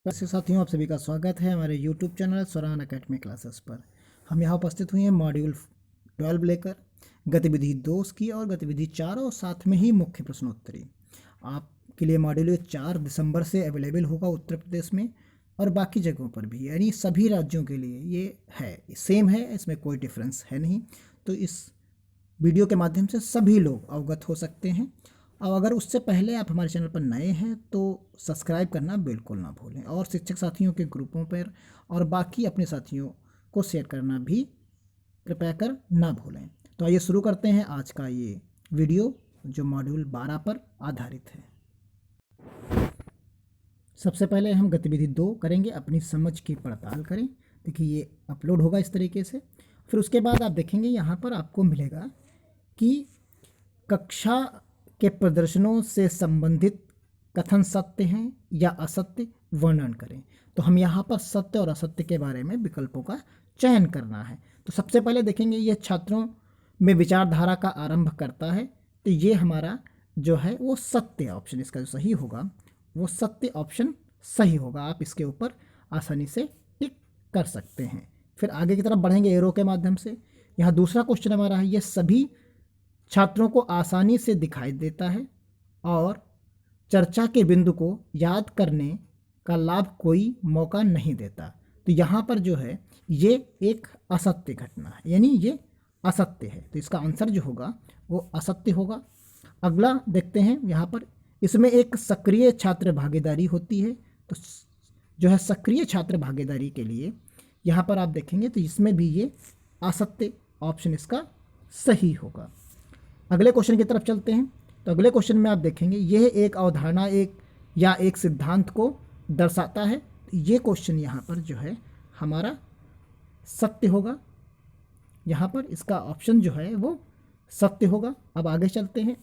वैसे साथियों, आप सभी का स्वागत है हमारे YouTube चैनल स्वरान एकेडमी क्लासेस पर। हम यहाँ उपस्थित हुए हैं मॉड्यूल 12 लेकर गतिविधि 2 की और गतिविधि 4 और साथ में ही मुख्य प्रश्नोत्तरी। आपके लिए मॉड्यूल 4 दिसंबर से अवेलेबल होगा उत्तर प्रदेश में और बाकी जगहों पर भी, यानी सभी राज्यों के लिए ये है, सेम है, इसमें कोई डिफरेंस है नहीं। तो इस वीडियो के माध्यम से सभी लोग अवगत हो सकते हैं। और अगर उससे पहले आप हमारे चैनल पर नए हैं तो सब्सक्राइब करना बिल्कुल ना भूलें और शिक्षक साथियों के ग्रुपों पर और बाकी अपने साथियों को शेयर करना भी कृपया कर ना भूलें। तो आइए शुरू करते हैं आज का ये वीडियो जो मॉड्यूल 12 पर आधारित है। सबसे पहले हम गतिविधि 2 करेंगे, अपनी समझ की पड़ताल करें। देखिए ये अपलोड होगा इस तरीके से। फिर उसके बाद आप देखेंगे यहाँ पर आपको मिलेगा कि कक्षा के प्रदर्शनों से संबंधित कथन सत्य हैं या असत्य, वर्णन करें। तो हम यहाँ पर सत्य और असत्य के बारे में विकल्पों का चयन करना है। तो सबसे पहले देखेंगे ये छात्रों में विचारधारा का आरंभ करता है, तो ये हमारा जो है वो सत्य ऑप्शन, इसका जो सही होगा वो सत्य ऑप्शन सही होगा। आप इसके ऊपर आसानी से टिक कर सकते हैं। फिर आगे की तरफ बढ़ेंगे एरो के माध्यम से। यहाँ दूसरा क्वेश्चन हमारा है, ये सभी छात्रों को आसानी से दिखाई देता है और चर्चा के बिंदु को याद करने का लाभ कोई मौका नहीं देता। तो यहाँ पर जो है ये एक असत्य घटना है, यानी ये असत्य है। तो इसका आंसर जो होगा वो असत्य होगा। अगला देखते हैं, यहाँ पर इसमें एक सक्रिय छात्र भागीदारी होती है। तो जो है सक्रिय छात्र भागीदारी के लिए यहाँ पर आप देखेंगे तो इसमें भी ये असत्य ऑप्शन इसका सही होगा। अगले क्वेश्चन की तरफ चलते हैं। तो अगले क्वेश्चन में आप देखेंगे यह एक अवधारणा या एक सिद्धांत को दर्शाता है। ये क्वेश्चन यहाँ पर जो है हमारा सत्य होगा। यहाँ पर इसका ऑप्शन जो है वो सत्य होगा। अब आगे चलते हैं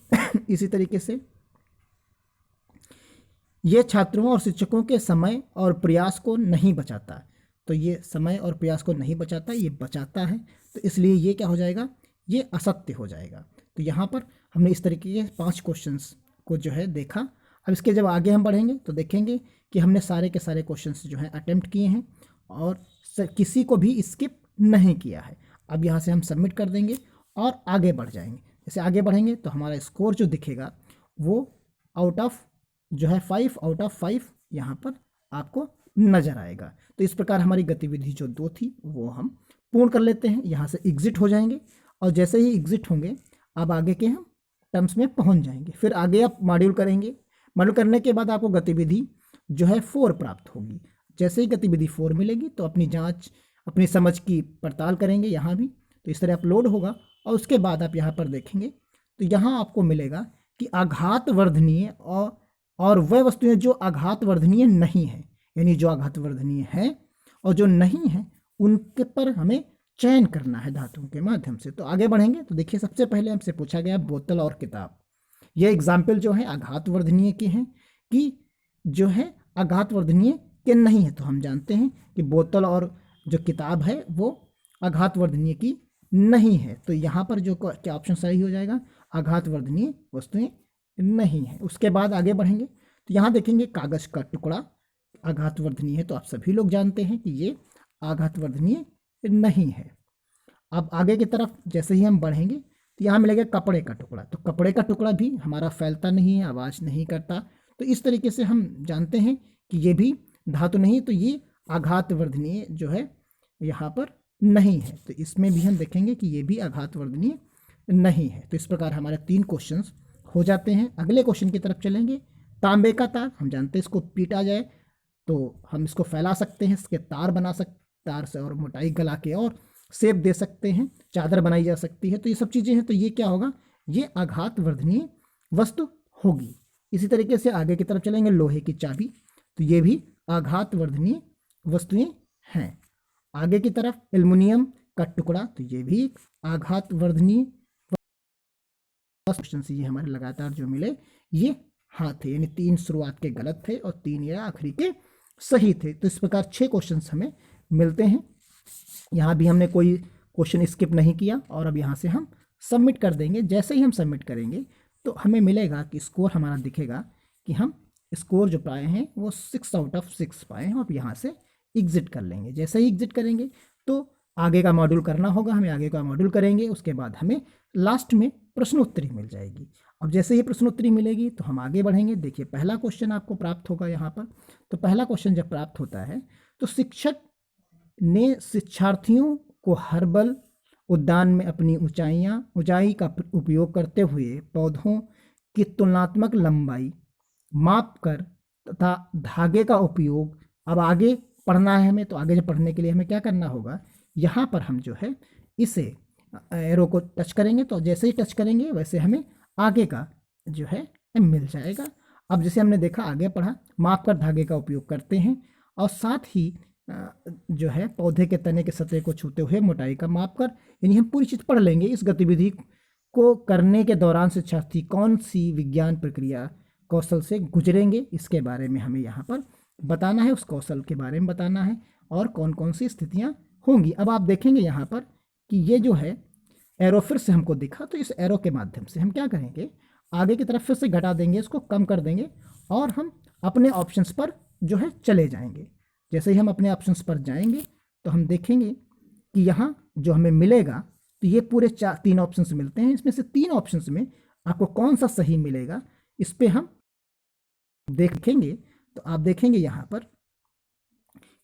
इसी तरीके से, ये छात्रों और शिक्षकों के समय और प्रयास को नहीं बचाता। तो ये समय और प्रयास को नहीं बचाता, ये बचाता है। तो इसलिए ये क्या हो जाएगा, ये असत्य हो जाएगा। तो यहाँ पर हमने इस तरीके के 5 क्वेश्चंस को जो है देखा। अब इसके जब आगे हम बढ़ेंगे तो देखेंगे कि हमने सारे के सारे क्वेश्चंस जो हैं अटेम्प्ट किए हैं और किसी को भी स्किप नहीं किया है। अब यहाँ से हम सबमिट कर देंगे और आगे बढ़ जाएंगे। जैसे आगे बढ़ेंगे तो हमारा स्कोर जो दिखेगा वो आउट ऑफ जो है 5 आउट ऑफ 5 यहाँ पर आपको नज़र आएगा। तो इस प्रकार हमारी गतिविधि जो 2 थी वो हम पूर्ण कर लेते हैं। यहाँ से एग्जिट हो जाएंगे और जैसे ही एग्जिट होंगे अब आगे के हम टर्म्स में पहुंच जाएंगे। फिर आगे आप मॉड्यूल करेंगे। मॉड्यूल करने के बाद आपको गतिविधि जो है 4 प्राप्त होगी। जैसे ही गतिविधि 4 मिलेगी तो अपनी जांच, अपनी समझ की पड़ताल करेंगे यहाँ भी। तो इस तरह अपलोड होगा और उसके बाद आप यहाँ पर देखेंगे तो यहाँ आपको मिलेगा कि आघात वर्धनीय और वह वस्तुएं जो आघात वर्धनीय नहीं है, यानी जो आघात वर्धनीय है और जो नहीं है उनके पर हमें चयन करना है धातुओं के माध्यम से। तो आगे बढ़ेंगे तो देखिए सबसे पहले हमसे पूछा गया बोतल और किताब। ये एग्जाम्पल जो है आघात वर्धनीय के हैं कि जो है आघात वर्धनीय के नहीं है। तो हम जानते हैं कि बोतल और जो किताब है वो आघात वर्धनीय की नहीं है। तो यहाँ पर जो क्या ऑप्शन सही हो जाएगा, आघात वर्धनीय वस्तुएं नहीं है। उसके बाद आगे बढ़ेंगे तो यहाँ देखेंगे कागज का टुकड़ा आघात वर्धनीय है। तो आप सभी लोग जानते हैं कि ये आघात वर्धनीय नहीं है। अब आगे की तरफ जैसे ही हम बढ़ेंगे तो यहाँ मिलेगा कपड़े का टुकड़ा। तो कपड़े का टुकड़ा भी हमारा फैलता नहीं है, आवाज़ नहीं करता। तो इस तरीके से हम जानते हैं कि ये भी धातु नहीं, तो ये आघात वर्धनीय जो है यहाँ पर नहीं है। तो इसमें भी हम देखेंगे कि ये भी आघात वर्धनीय नहीं है। तो इस प्रकार हमारे 3 क्वेश्चन हो जाते हैं। अगले क्वेश्चन की तरफ चलेंगे। तांबे का तार, हम जानते हैं इसको पीटा जाए तो हम इसको फैला सकते हैं, इसके तार बना सकते, तार से और मोटाई गला के और शेप दे सकते हैं, चादर बनाई जा सकती है। तो ये सब चीज़ें हैं। तो ये क्या होगा, ये आघात वर्धनीय वस्तु होगी। इसी तरीके से आगे की तरफ चलेंगे, लोहे की चाबी, तो ये भी आघात वर्धनीय वस्तुएं हैं। आगे की तरफ एल्युमिनियम का टुकड़ा, तो ये भी एक आघात वर्धनीय क्वेश्चन से ये हमारे लगातार जो मिले ये हाँ थे, यानी 3 शुरुआत के गलत थे और 3 ये आखिरी के सही थे। तो इस प्रकार 6 क्वेश्चन हमें मिलते हैं। यहाँ भी हमने कोई क्वेश्चन स्किप नहीं किया और अब यहाँ से हम सबमिट कर देंगे। जैसे ही हम सबमिट करेंगे तो हमें मिलेगा कि स्कोर हमारा दिखेगा कि हम स्कोर जो पाए हैं वो 6/6 पाए हैं, और यहाँ से एग्जिट कर लेंगे। जैसे ही एग्जिट करेंगे तो आगे का मॉड्यूल करना होगा, हमें आगे का मॉड्यूल करेंगे, उसके बाद हमें लास्ट में प्रश्नोत्तरी मिल जाएगी। अब जैसे ही प्रश्नोत्तरी मिलेगी तो हम आगे बढ़ेंगे। देखिए पहला क्वेश्चन आपको प्राप्त होगा यहाँ पर। तो पहला क्वेश्चन जब प्राप्त होता है तो शिक्षक ने शिक्षार्थियों को हर्बल उद्यान में अपनी ऊंचाई का उपयोग करते हुए पौधों की तुलनात्मक लंबाई माप कर तथा धागे का उपयोग, अब आगे पढ़ना है हमें, तो आगे पढ़ने के लिए हमें क्या करना होगा, यहाँ पर हम जो है इसे एरो को टच करेंगे, तो जैसे ही टच करेंगे वैसे हमें आगे का जो है मिल जाएगा। अब जैसे हमने देखा आगे पढ़ा, माप कर धागे का उपयोग करते हैं, और साथ ही जो है पौधे के तने के सतह को छूते हुए मोटाई का माप कर, यानी हम पूरी चीज़ पढ़ लेंगे। इस गतिविधि को करने के दौरान शिक्षार्थी कौन सी विज्ञान प्रक्रिया कौशल से गुजरेंगे, इसके बारे में हमें यहाँ पर बताना है, उस कौशल के बारे में बताना है और कौन कौन सी स्थितियाँ होंगी। अब आप देखेंगे यहाँ पर कि ये जो है एरो फिर से हमको दिखा, तो इस एरो के माध्यम से हम क्या करेंगे, आगे की तरफ फिर से घटा देंगे, इसको कम कर देंगे और हम अपने ऑप्शंस पर जो है चले जाएंगे। जैसे ही हम अपने ऑप्शंस पर जाएंगे तो हम देखेंगे कि यहाँ जो हमें मिलेगा, तो ये पूरे 3 ऑप्शंस मिलते हैं। इसमें से 3 ऑप्शंस में आपको कौन सा सही मिलेगा, इस पर हम देखेंगे। तो आप देखेंगे यहाँ पर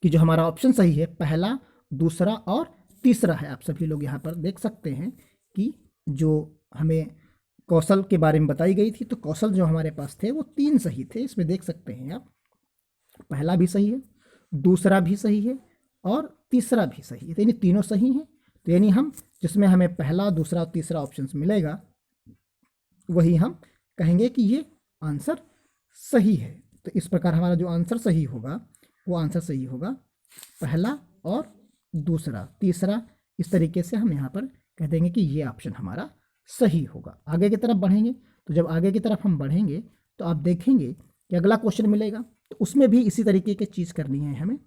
कि जो हमारा ऑप्शन सही है पहला, दूसरा और तीसरा है। आप सभी लोग यहाँ पर देख सकते हैं कि जो हमें कौशल के बारे में बताई गई थी, तो कौशल जो हमारे पास थे वो 3 सही थे। इसमें देख सकते हैं आप, पहला भी सही है, दूसरा भी सही है और तीसरा भी सही है, तो यानी तीनों सही हैं। तो यानी हम जिसमें हमें पहला, दूसरा और तीसरा ऑप्शन मिलेगा वही हम कहेंगे कि ये आंसर सही है। तो इस प्रकार हमारा जो आंसर सही होगा वो आंसर सही होगा पहला और दूसरा, तीसरा, इस तरीके से हम यहाँ पर कह देंगे कि ये ऑप्शन हमारा सही होगा। आगे की तरफ बढ़ेंगे, तो जब आगे की तरफ हम बढ़ेंगे तो आप देखेंगे कि अगला क्वेश्चन मिलेगा, तो उसमें भी इसी तरीके की चीज़ करनी है हमें।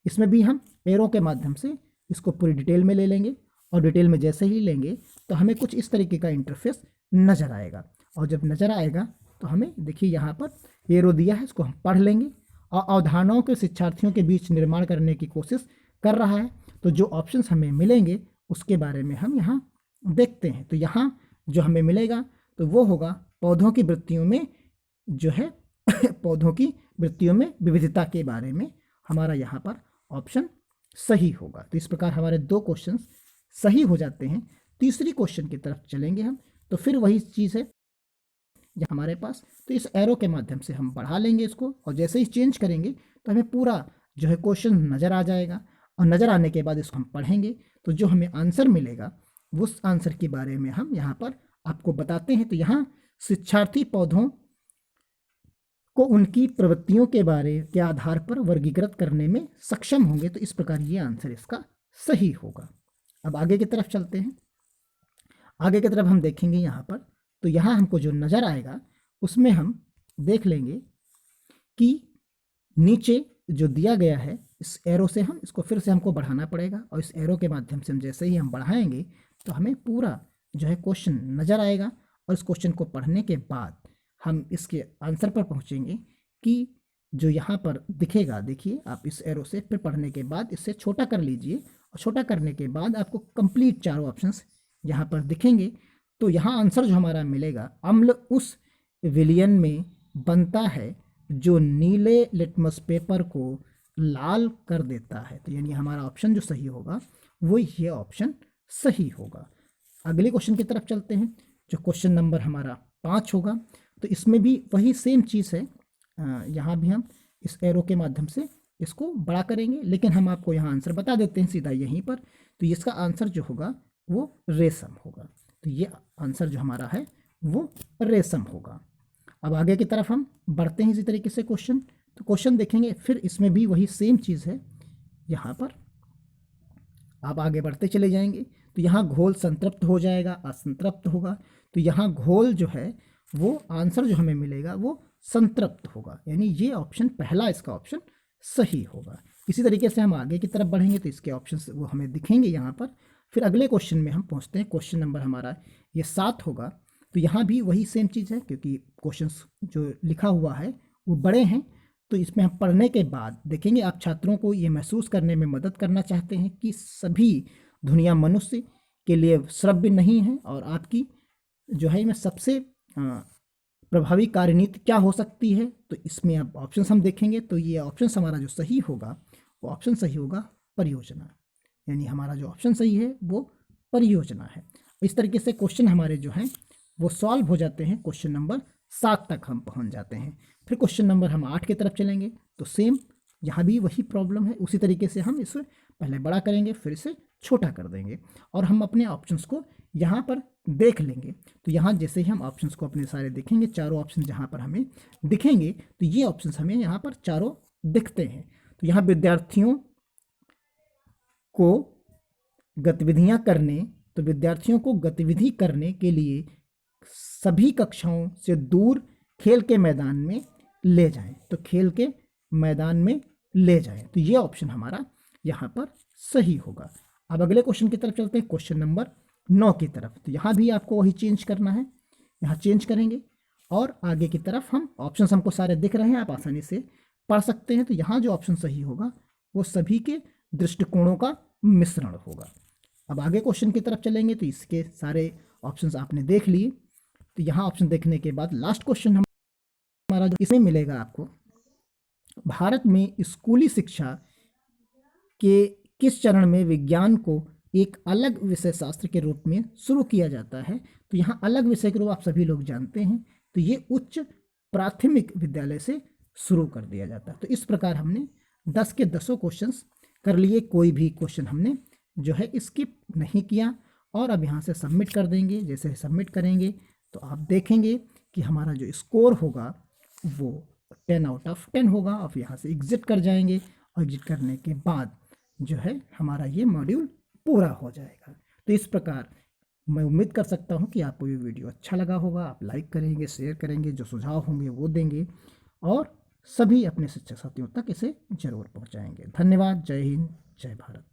इसमें भी हम एरो के माध्यम से इसको पूरी डिटेल में ले लेंगे, और डिटेल में जैसे ही लेंगे तो हमें कुछ इस तरीके का इंटरफेस नज़र आएगा। और जब नज़र आएगा तो हमें देखिए यहाँ पर एरो दिया है, इसको हम पढ़ लेंगे, और अवधारणाओं के शिक्षार्थियों के बीच निर्माण करने की कोशिश कर रहा है। तो जो ऑप्शंस हमें मिलेंगे उसके बारे में हम यहाँ देखते हैं। तो यहाँ जो हमें मिलेगा तो वो होगा पौधों की वृत्तियों में जो है पौधों की वृत्तियों में विविधता के बारे में हमारा यहाँ पर ऑप्शन सही होगा। तो इस प्रकार हमारे 2 क्वेश्चन सही हो जाते हैं। तीसरी क्वेश्चन की तरफ चलेंगे हम, तो फिर वही चीज़ है हमारे पास, तो इस एरो के माध्यम से हम बढ़ा लेंगे इसको, और जैसे ही चेंज करेंगे तो हमें पूरा जो है क्वेश्चन नज़र आ जाएगा, और नज़र आने के बाद इसको हम पढ़ेंगे तो जो हमें आंसर मिलेगा उस आंसर के बारे में हम यहाँ पर आपको बताते हैं। तो यहाँ शिक्षार्थी पौधों को उनकी प्रवृत्तियों के बारे के आधार पर वर्गीकृत करने में सक्षम होंगे, तो इस प्रकार ये आंसर इसका सही होगा। अब आगे की तरफ चलते हैं। आगे की तरफ हम देखेंगे यहाँ पर, तो यहाँ हमको जो नज़र आएगा उसमें हम देख लेंगे कि नीचे जो दिया गया है इस एरो से हम इसको फिर से हमको बढ़ाना पड़ेगा, और इस एरो के माध्यम से हम जैसे ही हम बढ़ाएंगे तो हमें पूरा जो है क्वेश्चन नज़र आएगा, और इस क्वेश्चन को पढ़ने के बाद हम इसके आंसर पर पहुँचेंगे कि जो यहाँ पर दिखेगा, देखिए आप इस एरो से फिर पढ़ने के बाद इससे छोटा कर लीजिए, और छोटा करने के बाद आपको कंप्लीट चारों ऑप्शंस यहाँ पर दिखेंगे। तो यहाँ आंसर जो हमारा मिलेगा, अम्ल उस विलयन में बनता है जो नीले लिटमस पेपर को लाल कर देता है। तो यानी हमारा ऑप्शन जो सही होगा वो ये ऑप्शन सही होगा। अगले क्वेश्चन की तरफ चलते हैं, जो क्वेश्चन नंबर हमारा 5 होगा। तो इसमें भी वही सेम चीज़ है, यहाँ भी हम इस एरो के माध्यम से इसको बड़ा करेंगे, लेकिन हम आपको यहाँ आंसर बता देते हैं सीधा यहीं पर। तो इसका आंसर जो होगा वो रेशम होगा। तो ये आंसर जो हमारा है वो रेशम होगा। अब आगे की तरफ हम बढ़ते हैं इसी तरीके से क्वेश्चन। तो क्वेश्चन देखेंगे, फिर इसमें भी वही सेम चीज़ है। यहाँ पर आप आगे बढ़ते चले जाएंगे, तो यहाँ घोल संतृप्त हो जाएगा, असंतृप्त होगा। तो यहाँ घोल जो है वो आंसर जो हमें मिलेगा वो संतृप्त होगा, यानी ये ऑप्शन पहला इसका ऑप्शन सही होगा। इसी तरीके से हम आगे की तरफ बढ़ेंगे तो इसके ऑप्शन वो हमें दिखेंगे यहाँ पर। फिर अगले क्वेश्चन में हम पहुँचते हैं, क्वेश्चन नंबर हमारा ये 7 होगा। तो यहाँ भी वही सेम चीज़ है, क्योंकि क्वेश्चन जो लिखा हुआ है वो बड़े हैं। तो इसमें हम पढ़ने के बाद देखेंगे, आप छात्रों को ये महसूस करने में मदद करना चाहते हैं कि सभी दुनिया मनुष्य के लिए श्रव्य नहीं है, और आपकी जो है में सबसे प्रभावी कार्यनीति क्या हो सकती है। तो इसमें अब ऑप्शंस हम देखेंगे, तो ये ऑप्शंस हमारा जो सही होगा वो ऑप्शन सही होगा परियोजना, यानी हमारा जो ऑप्शन सही है वो परियोजना है। इस तरीके से क्वेश्चन हमारे जो हैं वो सॉल्व हो जाते हैं। क्वेश्चन नंबर 7 तक हम पहुंच जाते हैं। फिर क्वेश्चन नंबर हम 8 की तरफ चलेंगे, तो सेम यहाँ भी वही प्रॉब्लम है। उसी तरीके से हम इसे पहले बड़ा करेंगे, फिर इसे छोटा कर देंगे, और हम अपने ऑप्शंस को यहाँ पर देख लेंगे। तो यहाँ जैसे ही हम ऑप्शंस को अपने सारे देखेंगे, चारों ऑप्शन जहाँ पर हमें दिखेंगे, तो ये ऑप्शंस हमें यहाँ पर चारों दिखते हैं। तो यहाँ विद्यार्थियों को गतिविधियाँ करने, तो विद्यार्थियों को गतिविधि करने के लिए सभी कक्षाओं से दूर खेल के मैदान में ले जाएं, तो खेल के मैदान में ले जाएं, तो ये ऑप्शन हमारा यहाँ पर सही होगा। अब अगले क्वेश्चन की तरफ चलते हैं, क्वेश्चन नंबर 9 की तरफ। तो यहाँ भी आपको वही चेंज करना है, यहाँ चेंज करेंगे, और आगे की तरफ हम ऑप्शंस हमको सारे दिख रहे हैं, आप आसानी से पढ़ सकते हैं। तो यहाँ जो ऑप्शन सही होगा वो सभी के दृष्टिकोणों का मिश्रण होगा। अब आगे क्वेश्चन की तरफ चलेंगे, तो इसके सारे ऑप्शंस आपने देख लिए। तो यहाँ ऑप्शन देखने के बाद लास्ट क्वेश्चन हमारा जो इसमें मिलेगा आपको, भारत में स्कूली शिक्षा के किस चरण में विज्ञान को एक अलग विषय शास्त्र के रूप में शुरू किया जाता है। तो यहाँ अलग विषय के रूप आप सभी लोग जानते हैं, तो ये उच्च प्राथमिक विद्यालय से शुरू कर दिया जाता है। तो इस प्रकार हमने 10 के 10 क्वेश्चंस कर लिए, कोई भी क्वेश्चन हमने जो है स्किप नहीं किया। और अब यहाँ से सबमिट कर देंगे। जैसे सबमिट करेंगे तो आप देखेंगे कि हमारा जो स्कोर होगा वो 10 आउट ऑफ 10 होगा। अब यहाँ से एग्जिट कर जाएंगे, और एग्जिट करने के बाद जो है हमारा ये मॉड्यूल पूरा हो जाएगा। तो इस प्रकार मैं उम्मीद कर सकता हूँ कि आपको ये वीडियो अच्छा लगा होगा। आप लाइक करेंगे, शेयर करेंगे, जो सुझाव होंगे वो देंगे, और सभी अपने शिक्षक साथियों तक इसे जरूर पहुँचाएंगे। धन्यवाद। जय हिंद, जय भारत।